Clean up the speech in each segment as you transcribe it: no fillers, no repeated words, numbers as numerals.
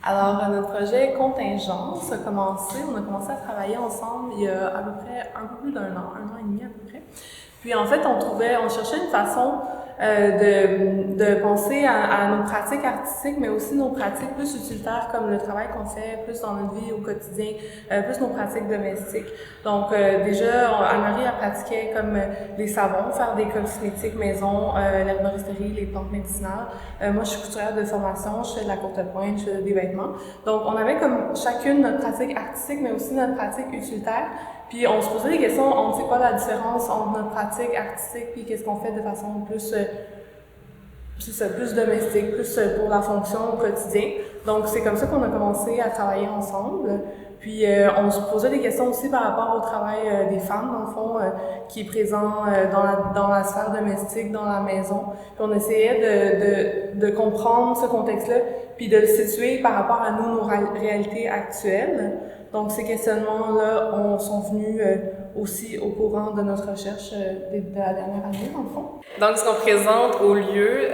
Alors, notre projet Contingence a commencé, on a commencé à travailler ensemble il y a à peu près un peu plus d'un an et demi à peu près. Puis en fait, on cherchait une façon de penser à nos pratiques artistiques, mais aussi nos pratiques plus utilitaires, comme le travail qu'on fait plus dans notre vie au quotidien, plus nos pratiques domestiques. Donc déjà, Anne-Marie a pratiqué comme les savons, faire des cosmétiques maison, l'herboristerie, les plantes médicinales. Moi, je suis couturière de formation, je fais de la courte pointe, je fais des vêtements. Donc on avait comme chacune notre pratique artistique, mais aussi notre pratique utilitaire. Puis on se posait des questions, on sait quoi la différence entre notre pratique artistique puis qu'est-ce qu'on fait de façon plus plus domestique, plus pour la fonction au quotidien. Donc c'est comme ça qu'on a commencé à travailler ensemble. Puis on se posait des questions aussi par rapport au travail des femmes, dans le fond, qui est présent dans la sphère domestique, dans la maison. Puis on essayait de comprendre ce contexte-là, puis de le situer par rapport à nous, nos réalités actuelles. Donc ces questionnements-là sont venus aussi au courant de notre recherche de la dernière année, dans le fond. Donc, ce qu'on présente au lieu,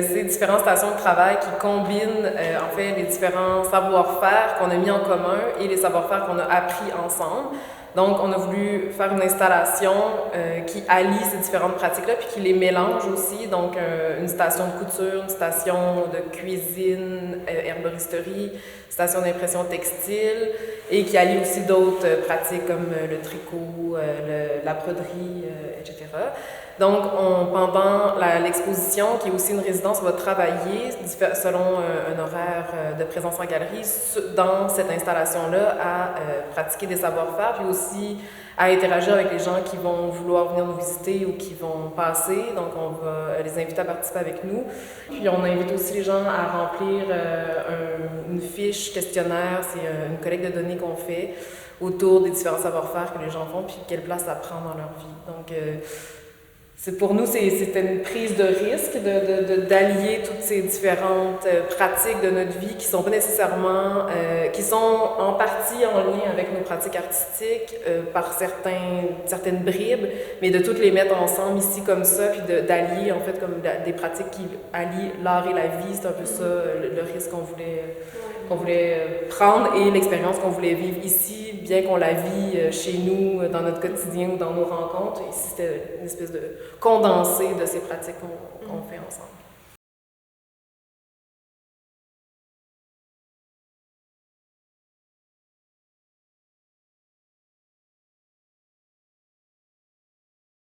c'est différentes stations de travail qui combinent en fait les différents savoir-faire qu'on a mis en commun et les savoir-faire qu'on a appris ensemble. Donc, on a voulu faire une installation qui allie ces différentes pratiques-là puis qui les mélange aussi. Donc, une station de couture, une station de cuisine, herboristerie, station d'impression textile et qui allie aussi d'autres pratiques comme le tricot, la broderie, etc. Donc, pendant l'exposition, qui est aussi une résidence, on va travailler selon un horaire de présence en galerie dans cette installation-là à pratiquer des savoir-faire, puis aussi à interagir avec les gens qui vont vouloir venir nous visiter ou qui vont passer. Donc, on va les inviter à participer avec nous. Puis, on invite aussi les gens à remplir une fiche questionnaire. C'est une collecte de données qu'on fait autour des différents savoir-faire que les gens font, puis quelle place ça prend dans leur vie. Donc, pour nous, c'était une prise de risque d'allier toutes ces différentes pratiques de notre vie qui sont pas nécessairement, qui sont en partie en lien avec nos pratiques artistiques par certaines bribes, mais de toutes les mettre ensemble ici comme ça, puis d'allier en fait comme des pratiques qui allient l'art et la vie. C'est un peu ça le risque qu'on voulait prendre et l'expérience qu'on voulait vivre ici, bien qu'on la vit chez nous, dans notre quotidien ou dans nos rencontres. Ici, c'était une espèce de condensé de ces pratiques qu'on fait ensemble.